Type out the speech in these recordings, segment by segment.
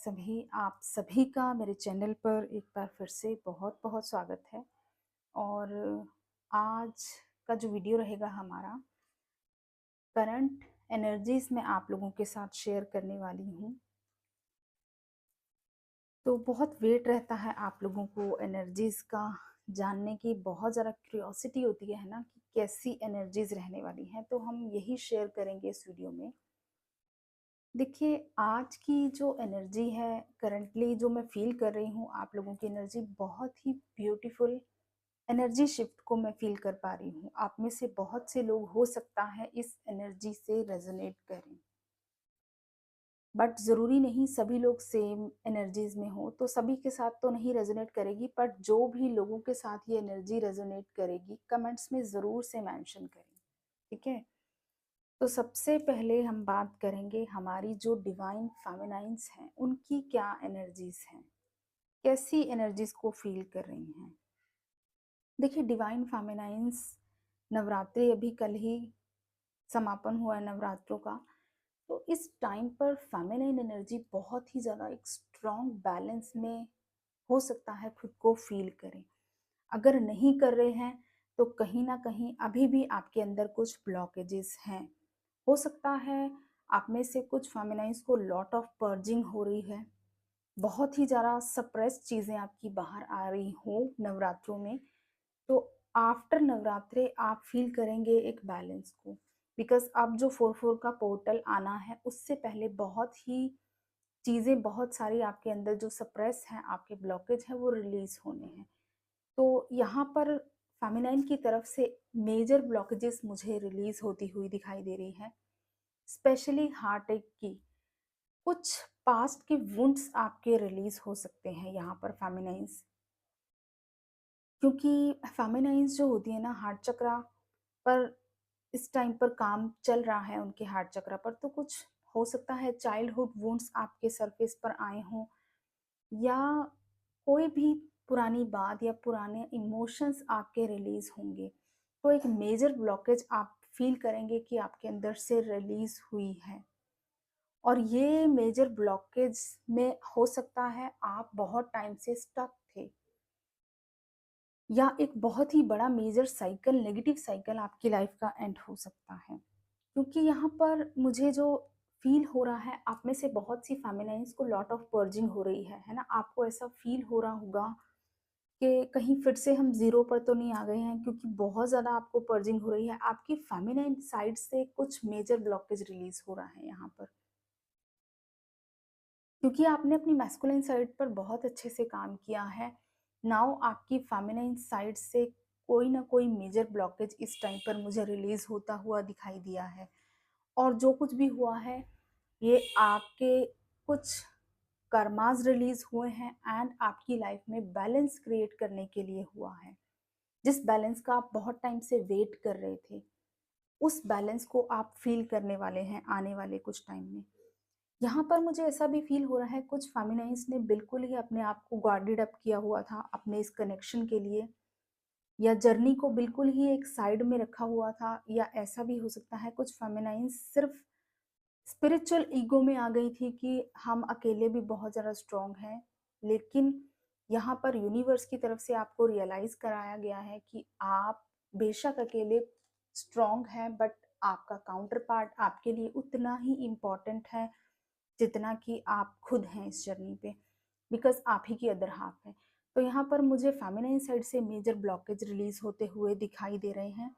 आप सभी का मेरे चैनल पर एक बार फिर से बहुत-बहुत स्वागत है। और आज का जो वीडियो रहेगा हमारा, करंट एनर्जीज़ मैं आप लोगों के साथ शेयर करने वाली हूँ। तो बहुत वेट रहता है आप लोगों को एनर्जीज़ का जानने की, बहुत ज़्यादा क्यूरियोसिटी होती है ना कि कैसी एनर्जीज़ रहने वाली हैं, तो हम यही शेयर करेंगे इस वीडियो में। देखिए, आज की जो एनर्जी है, करंटली जो मैं फ़ील कर रही हूँ, आप लोगों की एनर्जी बहुत ही ब्यूटीफुल एनर्जी शिफ्ट को मैं फ़ील कर पा रही हूँ। आप में से बहुत से लोग हो सकता है इस एनर्जी से रेज़ोनेट करें, बट ज़रूरी नहीं सभी लोग सेम एनर्जीज़ में हों, तो सभी के साथ तो नहीं रेज़ोनेट करेगी, बट जो भी लोगों के साथ ये एनर्जी रेज़ोनेट करेगी, कमेंट्स में ज़रूर से मेंशन करें, ठीक है? तो सबसे पहले हम बात करेंगे हमारी जो डिवाइन फेमिनाइन्स हैं, उनकी क्या एनर्जीज़ हैं? कैसी एनर्जीज़ को फ़ील कर रही हैं? देखिए, डिवाइन फेमिनाइन्स नवरात्रि अभी कल ही समापन हुआ है नवरात्रों का, तो इस टाइम पर फेमिनाइन एनर्जी बहुत ही ज़्यादा एक स्ट्रॉन्ग बैलेंस में हो सकता है खुद को फ़ील करें। अगर नहीं कर रहे हैं, तो कहीं न कहीं अभी भी आपके अंदर कुछ ब्लॉकेजेस हैं। हो सकता है आप में से कुछ फेमिनाइन्स को लॉट ऑफ पर्जिंग हो रही है, बहुत ही ज़्यादा सप्रेस्ड चीज़ें आपकी बाहर आ रही हो नवरात्रों में, तो आफ्टर नवरात्रे आप फील करेंगे एक बैलेंस को, बिकॉज़ अब जो 4-4 का पोर्टल आना है, उससे पहले बहुत ही चीज़ें, बहुत सारी आपके अंदर जो सप्रेस हैं, आपके ब्लॉकेज हैं, वो रिलीज़ होने हैं। तो यहाँ पर फेमिनाइन की तरफ से मेजर ब्लॉकेजेस मुझे रिलीज़ होती हुई दिखाई दे रही हैं। स्पेशली हार्टएक की कुछ पास्ट के वुंड्स आपके रिलीज हो सकते हैं यहाँ पर फेमिनाइन्स, क्योंकि फेमिनाइन्स जो होती है ना हार्ट चक्रा पर, इस टाइम पर काम चल रहा है उनके हार्ट चक्रा पर, तो कुछ हो सकता है चाइल्डहुड वुंड्स आपके सरफेस पर आए हों, या कोई भी पुरानी बात या पुराने इमोशंस आपके रिलीज होंगे, तो एक मेजर ब्लॉकेज आप फील करेंगे कि आपके अंदर से रिलीज हुई है। और ये मेजर ब्लॉकेज में हो सकता है आप बहुत टाइम से स्टक थे, या एक बहुत ही बड़ा मेजर साइकिल, नेगेटिव साइकिल आपकी लाइफ का एंड हो सकता है। क्योंकि यहाँ पर मुझे जो फील हो रहा है, आप में से बहुत सी फेमिनाइन्स को लॉट ऑफ पर्जिंग हो रही है ना? आपको ऐसा फील हो रहा होगा कि कहीं फिर से हम ज़ीरो पर तो नहीं आ गए हैं, क्योंकि बहुत ज़्यादा आपको पर्जिंग हो रही है। आपकी फेमिनाइन साइड से कुछ मेजर ब्लॉकेज रिलीज़ हो रहा है यहाँ पर। क्योंकि आपने अपनी मैस्कुलिन साइड पर बहुत अच्छे से काम किया है, नाउ आपकी फेमिनाइन साइड से कोई ना कोई मेजर ब्लॉकेज इस टाइम पर मुझे रिलीज होता हुआ दिखाई दिया है। और जो कुछ भी हुआ है, ये आपके कुछ कर्मास रिलीज हुए हैं एंड आपकी लाइफ में बैलेंस क्रिएट करने के लिए हुआ है। जिस बैलेंस का आप बहुत टाइम से वेट कर रहे थे, उस बैलेंस को आप फील करने वाले हैं आने वाले कुछ टाइम में। यहाँ पर मुझे ऐसा भी फ़ील हो रहा है, कुछ फेमिनाइन्स ने बिल्कुल ही अपने आप को गार्डेड अप किया हुआ था अपने इस कनेक्शन के लिए, या जर्नी को बिल्कुल ही एक साइड में रखा हुआ था, या ऐसा भी हो सकता है कुछ फेमिनाइन्स सिर्फ स्पिरिचुअल ईगो में आ गई थी कि हम अकेले भी बहुत ज़्यादा स्ट्रॉन्ग हैं। लेकिन यहाँ पर यूनिवर्स की तरफ से आपको रियलाइज़ कराया गया है कि आप बेशक अकेले स्ट्रॉन्ग हैं, बट आपका काउंटर पार्ट आपके लिए उतना ही इम्पोर्टेंट है जितना कि आप खुद हैं इस जर्नी पे, बिकॉज़ आप ही की अदर हाफ है। तो यहाँ पर मुझे फेमिनाइन साइड से मेजर ब्लॉकेज रिलीज़ होते हुए दिखाई दे रहे हैं।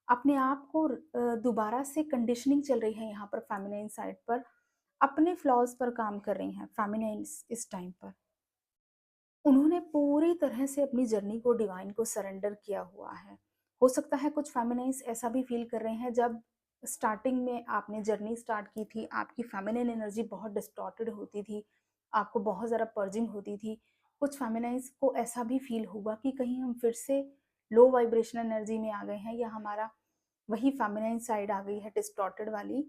अपने आप को दोबारा से कंडीशनिंग चल रही है यहाँ पर फेमिनाइन साइड पर, अपने फ्लॉज़ पर काम कर रही हैं फेमिनाइन्स इस टाइम पर। उन्होंने पूरी तरह से अपनी जर्नी को डिवाइन को सरेंडर किया हुआ है। हो सकता है कुछ फेमिनाइन्स ऐसा भी फ़ील कर रहे हैं, जब स्टार्टिंग में आपने जर्नी स्टार्ट की थी, आपकी फेमिनिन एनर्जी बहुत डिस्टॉर्टेड होती थी, आपको बहुत ज़्यादा पर्जिंग होती थी। कुछ फेमिनाइन्स को ऐसा भी फ़ील हुआ कि कहीं हम फिर से लो वाइब्रेशनल एनर्जी में आ गए हैं, या हमारा वही फेमिनाइन साइड आ गई है डिस्टॉर्टेड वाली।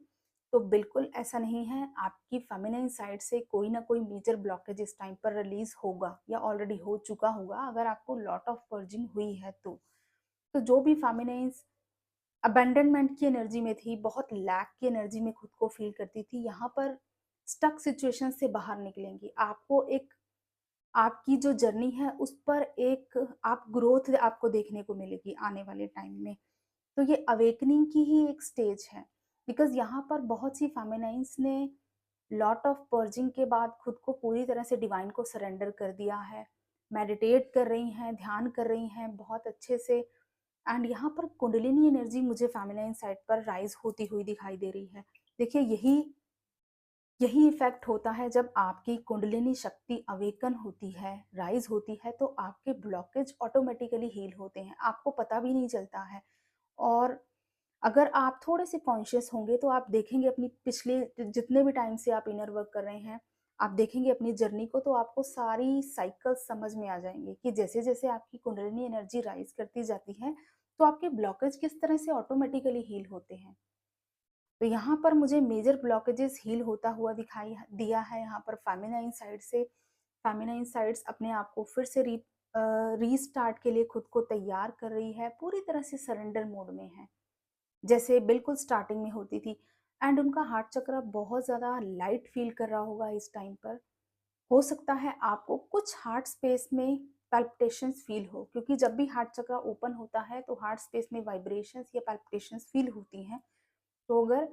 तो बिल्कुल ऐसा नहीं है, आपकी फेमिनाइन साइड से कोई ना कोई मेजर ब्लॉकेज इस टाइम पर रिलीज होगा, या ऑलरेडी हो चुका होगा अगर आपको लॉट ऑफ पर्जिंग हुई है तो जो भी फेमिनाइन्स अबैंडनमेंट की एनर्जी में थी, बहुत लैक की एनर्जी में खुद को फील करती थी, यहाँ पर स्टक सिचुएशन से बाहर निकलेंगी। आपको एक आपकी जो जर्नी है उस पर एक आप ग्रोथ आपको देखने को मिलेगी आने वाले टाइम में। तो ये अवेकनिंग की ही एक स्टेज है, बिकॉज़ यहाँ पर बहुत सी फेमिनाइन्स ने लॉट ऑफ पर्जिंग के बाद खुद को पूरी तरह से डिवाइन को सरेंडर कर दिया है। मेडिटेट कर रही हैं, ध्यान कर रही हैं बहुत अच्छे से। एंड यहाँ पर कुंडलिनी एनर्जी मुझे फेमिनाइन साइड पर राइज होती हुई दिखाई दे रही है। देखिए यही यही इफेक्ट होता है जब आपकी कुंडलिनी शक्ति अवेकन होती है, राइज होती है, तो आपके ब्लॉकेज ऑटोमेटिकली हील होते हैं, आपको पता भी नहीं चलता है। और अगर आप थोड़े से कॉन्शियस होंगे तो आप देखेंगे अपनी पिछले जितने भी टाइम से आप इनर वर्क कर रहे हैं, आप देखेंगे अपनी जर्नी को, तो आपको सारी साइकिल्स समझ में आ जाएंगे कि जैसे जैसे आपकी कुंडलिनी एनर्जी राइज करती जाती है तो आपके ब्लॉकेज किस तरह से ऑटोमेटिकली हील होते हैं। तो यहाँ पर मुझे मेजर ब्लॉकेजेस हील होता हुआ दिखाई दिया है। यहाँ पर फेमिनाइन साइड से फेमिनाइन साइड्स अपने आप को फिर से रीस्टार्ट के लिए खुद को तैयार कर रही है, पूरी तरह से सरेंडर मोड में है जैसे बिल्कुल स्टार्टिंग में होती थी। एंड उनका हार्ट चक्र बहुत ज़्यादा लाइट फील कर रहा होगा इस टाइम पर। हो सकता है आपको कुछ हार्ट स्पेस में पैल्पिटेशंस फील हो, क्योंकि जब भी हार्ट चक्र ओपन होता है तो हार्ट स्पेस में वाइब्रेशंस या पैल्पिटेशंस फील होती हैं। तो अगर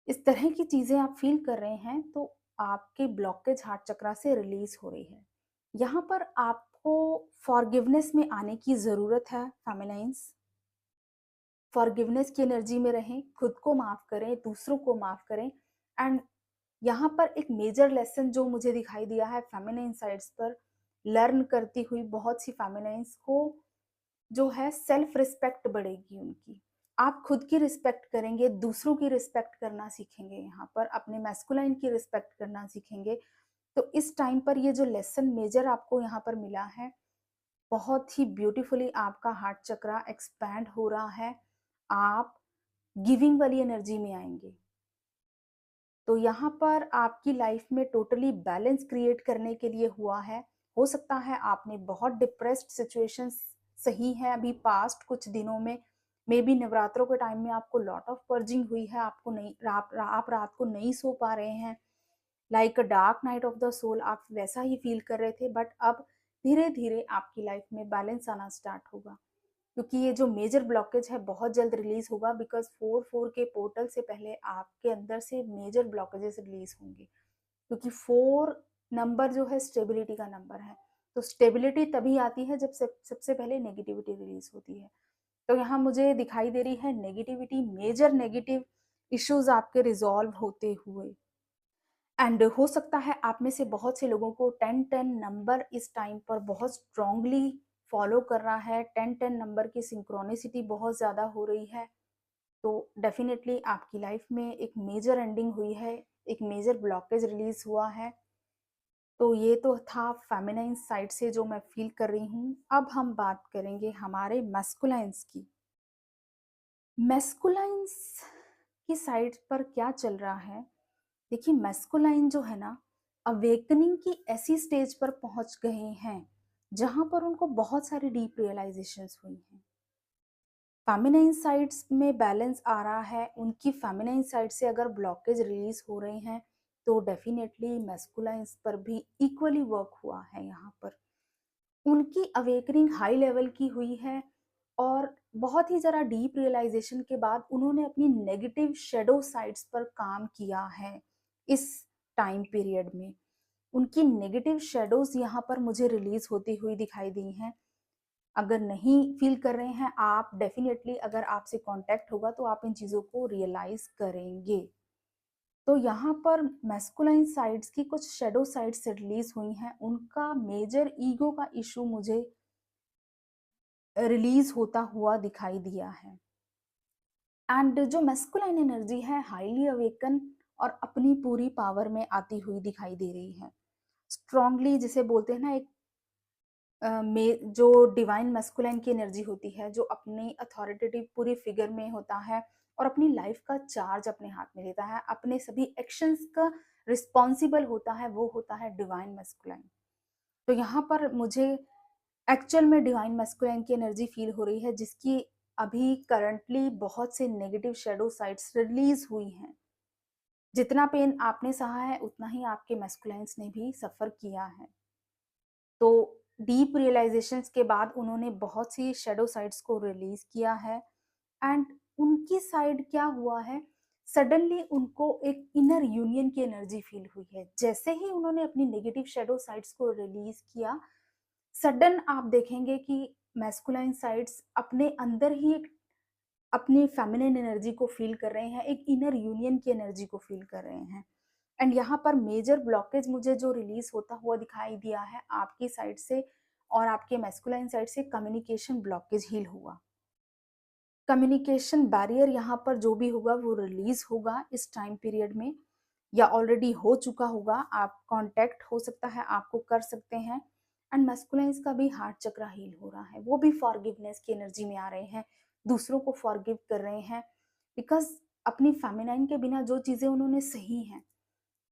इस तरह की चीज़ें आप फील कर रहे हैं तो आपके ब्लॉकेज हार्ट चक्र से रिलीज हो रही है। यहाँ पर आपको फॉरगिवनेस में आने की ज़रूरत है फेमिनाइन्स। फॉरगिवनेस की एनर्जी में रहें, खुद को माफ़ करें, दूसरों को माफ़ करें। एंड यहाँ पर एक मेजर लेसन जो मुझे दिखाई दिया है फेमिनाइन साइड्स पर लर्न करती हुई बहुत सी फेमिनाइन्स को, जो है सेल्फ रिस्पेक्ट बढ़ेगी उनकी। आप खुद की रिस्पेक्ट करेंगे, दूसरों की रिस्पेक्ट करना सीखेंगे, यहाँ पर अपने मैस्कुलाइन की रिस्पेक्ट करना सीखेंगे। तो इस टाइम पर ये जो लेसन मेजर आपको यहाँ पर मिला है, बहुत ही ब्यूटीफुली आपका हार्ट चक्र एक्सपैंड हो रहा है। आप गिविंग वाली एनर्जी में आएंगे। तो यहाँ पर आपकी लाइफ में टोटली बैलेंस क्रिएट करने के लिए हुआ है। हो सकता है आपने बहुत डिप्रेस्ड सिचुएशंस सही है अभी पास्ट कुछ दिनों में, मे बी नवरात्रों के टाइम में आपको लॉट ऑफ पर्जिंग हुई है, आपको नहीं आप रात को नहीं सो पा रहे हैं, like a dark night of the soul आप वैसा ही फील कर रहे थे। बट अब धीरे धीरे आपकी लाइफ में बैलेंस आना स्टार्ट होगा, क्योंकि ये जो मेजर ब्लॉकेज है बहुत जल्द रिलीज होगा। बिकॉज 4-4 के पोर्टल से पहले आपके अंदर से मेजर ब्लॉकेजेस रिलीज होंगे, क्योंकि 4 नंबर जो है स्टेबिलिटी का नंबर है। तो स्टेबिलिटी तभी आती है जब सबसे पहले नेगेटिविटी रिलीज होती है। तो यहाँ मुझे दिखाई दे रही है नेगेटिविटी, मेजर नेगेटिव इश्यूज आपके रिजॉल्व होते हुए। एंड हो सकता है आप में से बहुत से लोगों को 10-10 नंबर इस टाइम पर बहुत स्ट्रांगली फॉलो कर रहा है। 10-10 नंबर की सिंक्रोनिसिटी बहुत ज़्यादा हो रही है। तो डेफिनेटली आपकी लाइफ में एक मेजर एंडिंग हुई है, एक मेजर ब्लॉकेज रिलीज हुआ है। तो ये तो था फेमिनाइन साइड से जो मैं फील कर रही हूँ। अब हम बात करेंगे हमारे मैस्कुलाइंस की। मैस्कुलाइंस की साइड पर क्या चल रहा है, देखिए मैस्कुलाइन जो है ना, अवेकनिंग की ऐसी स्टेज पर पहुंच गए हैं जहां पर उनको बहुत सारी डीप रियलाइजेशंस हुई हैं। फेमिनाइन साइड्स में बैलेंस आ रहा है, उनकी फेमिनाइन साइड से अगर ब्लॉकेज रिलीज हो रहे हैं तो डेफिनेटली मैस्कुलाइंस पर भी इक्वली वर्क हुआ है। यहाँ पर उनकी अवेकनिंग हाई लेवल की हुई है और बहुत ही ज़रा डीप रियलाइजेशन के बाद उन्होंने अपनी नेगेटिव शेडो साइड्स पर काम किया है। इस टाइम पीरियड में उनकी नेगेटिव शेडोज यहाँ पर मुझे रिलीज होती हुई दिखाई दी हैं। अगर नहीं फील कर रहे हैं आप, डेफिनेटली अगर आपसे कांटेक्ट होगा तो आप इन चीज़ों को रियलाइज करेंगे। तो यहाँ पर मैस्कुलाइन साइड्स की कुछ शेडो साइड्स से रिलीज हुई हैं। उनका मेजर ईगो का इशू मुझे रिलीज होता हुआ दिखाई दिया है। एंड जो मैस्कुलाइन एनर्जी है हाईली अवेकन और अपनी पूरी पावर में आती हुई दिखाई दे रही है। स्ट्रांगली जिसे बोलते हैं ना, एक में जो डिवाइन मैस्कुलाइन की एनर्जी होती है, जो अपनी अथॉरिटेटिव पूरी फिगर में होता है और अपनी लाइफ का चार्ज अपने हाथ में लेता है, अपने सभी एक्शंस का रिस्पॉन्सिबल होता है, वो होता है डिवाइन मैस्कुलाइन। तो यहाँ पर मुझे एक्चुअल में डिवाइन मैस्कुलाइन की एनर्जी फील हो रही है, जिसकी अभी करंटली बहुत से नेगेटिव शेडो साइड्स रिलीज हुई हैं। जितना पेन आपने सहा है उतना ही आपके मैस्कुलाइन्स ने भी सफ़र किया है। तो डीप रियलाइज़ेशंस के बाद उन्होंने बहुत सी शैडो साइड्स को रिलीज़ किया है एंड उनकी साइड क्या हुआ है, सडनली उनको एक इनर यूनियन की एनर्जी फ़ील हुई है। जैसे ही उन्होंने अपनी नेगेटिव शैडो साइड्स को रिलीज़ किया, सडन आप देखेंगे कि मैस्कुलाइन साइड्स अपने अंदर ही एक अपनी फेमिनिन एनर्जी को फ़ील कर रहे हैं, एक इनर यूनियन की एनर्जी को फ़ील कर रहे हैं। एंड यहाँ पर मेजर ब्लॉकेज मुझे जो रिलीज़ होता हुआ दिखाई दिया है आपकी साइड से और आपके मैस्कुलाइन साइड से, कम्युनिकेशन ब्लॉकेज हील हुआ। कम्युनिकेशन बैरियर यहाँ पर जो भी होगा वो रिलीज़ होगा इस टाइम पीरियड में, या ऑलरेडी हो चुका होगा। आप कॉन्टैक्ट हो सकता है आपको कर सकते हैं। एंड मैस्कुलाइन्स का भी हार्ट चक्र हील हो रहा है, वो भी फॉरगिवनेस की एनर्जी में आ रहे हैं, दूसरों को फॉरगिव कर रहे हैं, बिकॉज़ अपनी फेमिनाइन के बिना जो चीज़ें उन्होंने सही हैं,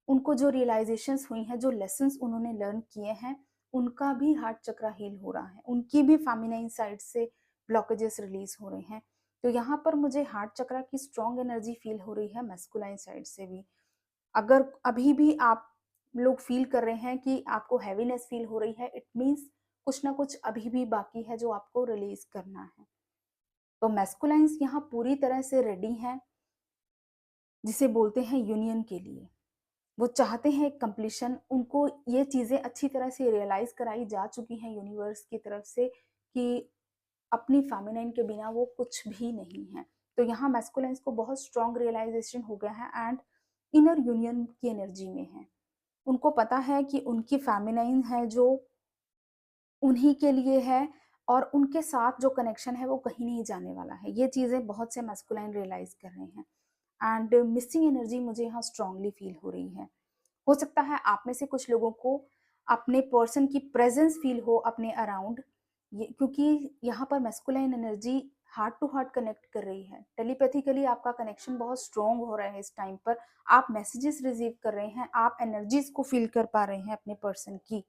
उनको जो रियलाइज़ेशंस हुई हैं, जो लेसन्स उन्होंने लर्न किए हैं, उनका भी हार्ट चक्र हील हो रहा है। उनकी भी फेमिनाइन साइड से ब्लॉकेजेस रिलीज़ हो रहे हैं। तो यहाँ पर मुझे हार्ट चक्र की स्ट्रॉन्ग एनर्जी फ़ील हो रही है मैस्कुलाइन साइड से भी। अगर अभी भी आप लोग फ़ील कर रहे हैं कि आपको हैवीनेस फ़ील हो रही है, इट मीन्स कुछ ना कुछ अभी भी बाकी है जो आपको रिलीज़ करना है। तो मैस्कुलाइन्स यहाँ पूरी तरह से रेडी हैं, जिसे बोलते हैं यूनियन के लिए। वो चाहते हैं एक कंप्लीशन, उनको ये चीज़ें अच्छी तरह से रियलाइज़ कराई जा चुकी हैं यूनिवर्स की तरफ से कि अपनी फेमिनाइन के बिना वो कुछ भी नहीं है। तो यहाँ मैस्कुलाइन्स को बहुत स्ट्रॉन्ग रियलाइज़ेशन हो गया है एंड इनर यूनियन की एनर्जी में है। उनको पता है कि उनकी फेमिनाइन है जो उन्हीं के लिए है और उनके साथ जो कनेक्शन है वो कहीं नहीं जाने वाला है। ये चीज़ें बहुत से मैस्कुलाइन रियलाइज़ कर रहे हैं एंड मिसिंग एनर्जी मुझे यहाँ स्ट्रॉन्गली फ़ील हो रही है। हो सकता है आप में से कुछ लोगों को अपने पर्सन की प्रेजेंस फील हो अपने अराउंड, ये क्योंकि यहाँ पर masculine energy heart to heart connect कर रही है। टेलीपैथिकली आपका कनेक्शन बहुत स्ट्रॉन्ग हो रहा है इस टाइम पर। आप मैसेजेस रिसीव कर रहे हैं, आप एनर्जीज को फील कर पा रहे हैं अपने पर्सन की।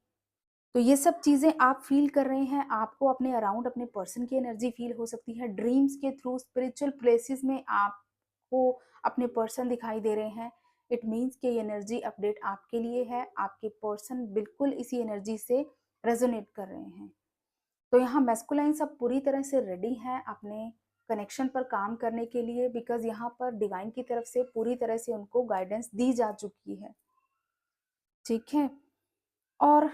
तो ये सब चीज़ें आप फ़ील कर रहे हैं, आपको अपने अराउंड अपने पर्सन की एनर्जी फ़ील हो सकती है। ड्रीम्स के थ्रू स्पिरिचुअल प्लेसेस में आपको अपने पर्सन दिखाई दे रहे हैं। इट मीन्स कि ये एनर्जी अपडेट आपके लिए है, आपके पर्सन बिल्कुल इसी एनर्जी से रेज़ोनेट कर रहे हैं। तो यहाँ मैस्कुलाइन सब पूरी तरह से रेडी हैं अपने कनेक्शन पर काम करने के लिए, बिकॉज़ यहाँ पर डिवाइन की तरफ से पूरी तरह से उनको गाइडेंस दी जा चुकी है। ठीक है? और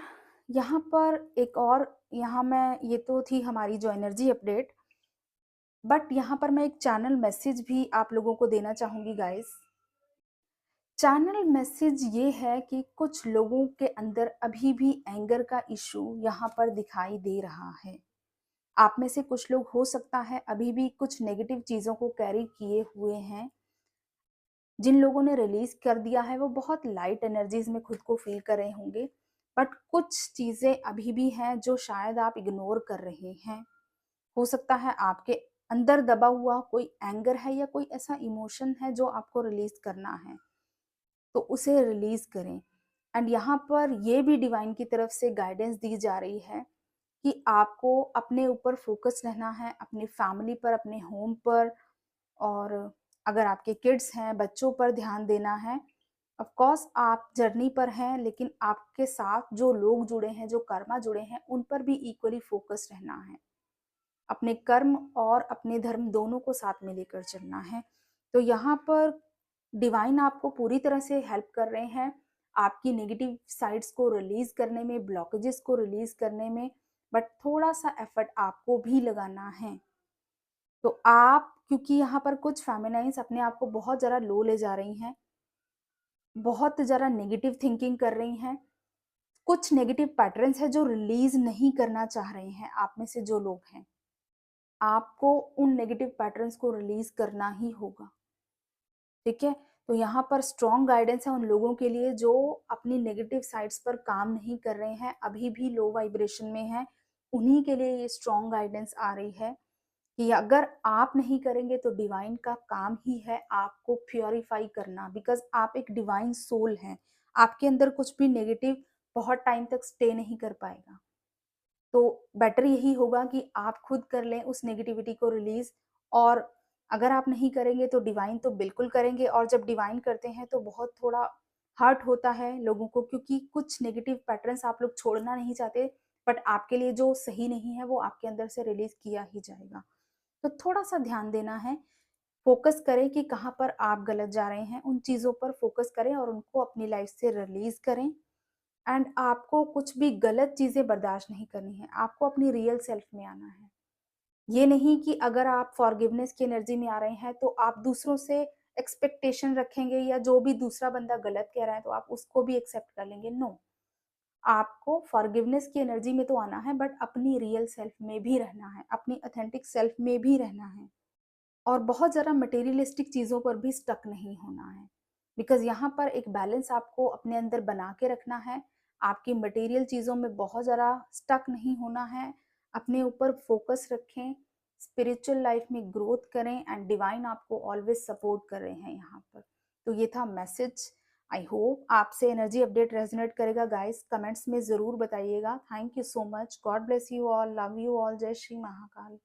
यहाँ पर एक और, यहाँ मैं, ये तो थी हमारी जो एनर्जी अपडेट, बट यहाँ पर मैं एक चैनल मैसेज भी आप लोगों को देना चाहूँगी गाइस। चैनल मैसेज ये है कि कुछ लोगों के अंदर अभी भी एंगर का इशू यहाँ पर दिखाई दे रहा है। आप में से कुछ लोग हो सकता है अभी भी कुछ नेगेटिव चीज़ों को कैरी किए हुए हैं। जिन लोगों ने रिलीज़ कर दिया है वो बहुत लाइट एनर्जीज़ में खुद को फ़ील कर रहे होंगे, बट कुछ चीज़ें अभी भी हैं जो शायद आप इग्नोर कर रहे हैं। हो सकता है आपके अंदर दबा हुआ कोई एंगर है या कोई ऐसा इमोशन है जो आपको रिलीज़ करना है, तो उसे रिलीज़ करें। एंड यहाँ पर ये भी डिवाइन की तरफ से गाइडेंस दी जा रही है कि आपको अपने ऊपर फ़ोकस रहना है, अपनी फैमिली पर, अपने होम पर, और अगर आपके किड्स हैं, बच्चों पर ध्यान देना है। ऑफ कोर्स आप जर्नी पर हैं, लेकिन आपके साथ जो लोग जुड़े हैं, जो कर्मा जुड़े हैं, उन पर भी इक्वली फ़ोकस्ड रहना है। अपने कर्म और अपने धर्म दोनों को साथ में लेकर चलना है। तो यहाँ पर डिवाइन आपको पूरी तरह से हेल्प कर रहे हैं, आपकी नेगेटिव साइड्स को रिलीज़ करने में, ब्लॉकेजेस को रिलीज़ करने में, बट थोड़ा-सा एफर्ट आपको भी लगाना है। तो आप, क्योंकि यहाँ पर कुछ फेमिनाइन्स अपने आप को बहुत ज़्यादा लो ले जा रही हैं, बहुत ज़्यादा नेगेटिव थिंकिंग कर रही हैं, कुछ नेगेटिव पैटर्न्स हैं जो रिलीज़ नहीं करना चाह रहे हैं आप में से जो लोग हैं। आपको उन नेगेटिव पैटर्न्स को रिलीज़ करना ही होगा, ठीक है? तो यहाँ पर स्ट्रॉन्ग गाइडेंस है उन लोगों के लिए जो अपनी नेगेटिव साइड्स पर काम नहीं कर रहे हैं, अभी भी लो वाइब्रेशन में हैं, उन्हीं के लिए ये स्ट्रॉन्ग गाइडेंस आ रही है कि अगर आप नहीं करेंगे तो डिवाइन का काम ही है आपको प्योरीफाई करना, बिकॉज़ आप एक डिवाइन सोल हैं। आपके अंदर कुछ भी नेगेटिव बहुत टाइम तक स्टे नहीं कर पाएगा। तो बेटर यही होगा कि आप खुद कर लें उस नेगेटिविटी को रिलीज़, और अगर आप नहीं करेंगे तो डिवाइन तो बिल्कुल करेंगे, और जब डिवाइन करते हैं तो बहुत थोड़ा हर्ट होता है लोगों को, क्योंकि कुछ नेगेटिव पैटर्न्स आप लोग छोड़ना नहीं चाहते, बट आपके लिए जो सही नहीं है वो आपके अंदर से रिलीज़ किया ही जाएगा। तो थोड़ा-सा ध्यान देना है, फ़ोकस करें कि कहाँ पर आप गलत जा रहे हैं, उन चीज़ों पर फ़ोकस करें और उनको अपनी लाइफ़ से रिलीज़ करें। एंड आपको कुछ भी गलत चीज़ें बर्दाश्त नहीं करनी है, आपको अपनी रियल सेल्फ में आना है। ये नहीं कि अगर आप फॉरगिवनेस की एनर्जी में आ रहे हैं, तो आप दूसरों से एक्सपेक्टेशन रखेंगे, या जो भी दूसरा बंदा गलत कह रहा है, तो आप उसको भी एक्सेप्ट कर लेंगे, नो। आपको फॉरगिवनेस की एनर्जी में तो आना है, बट अपनी रियल सेल्फ में भी रहना है, अपनी ऑथेंटिक सेल्फ में भी रहना है। और बहुत ज़्यादा मटेरियलिस्टिक चीज़ों पर भी स्टक नहीं होना है, बिकॉज़ यहाँ पर एक बैलेंस आपको अपने अंदर बना के रखना है। आपकी मटेरियल चीज़ों में बहुत ज़्यादा स्टक नहीं होना है, अपने ऊपर फोकस रखें, स्पिरिचुअल लाइफ में ग्रोथ करें, एंड डिवाइन आपको ऑलवेज सपोर्ट कर रहे हैं यहाँ पर। तो ये था मैसेज। आई होप आपसे एनर्जी अपडेट रेजोनेट करेगा गाइस, कमेंट्स में ज़रूर बताइएगा। Thank you so much, God bless you all, love you all, जय श्री महाकाल।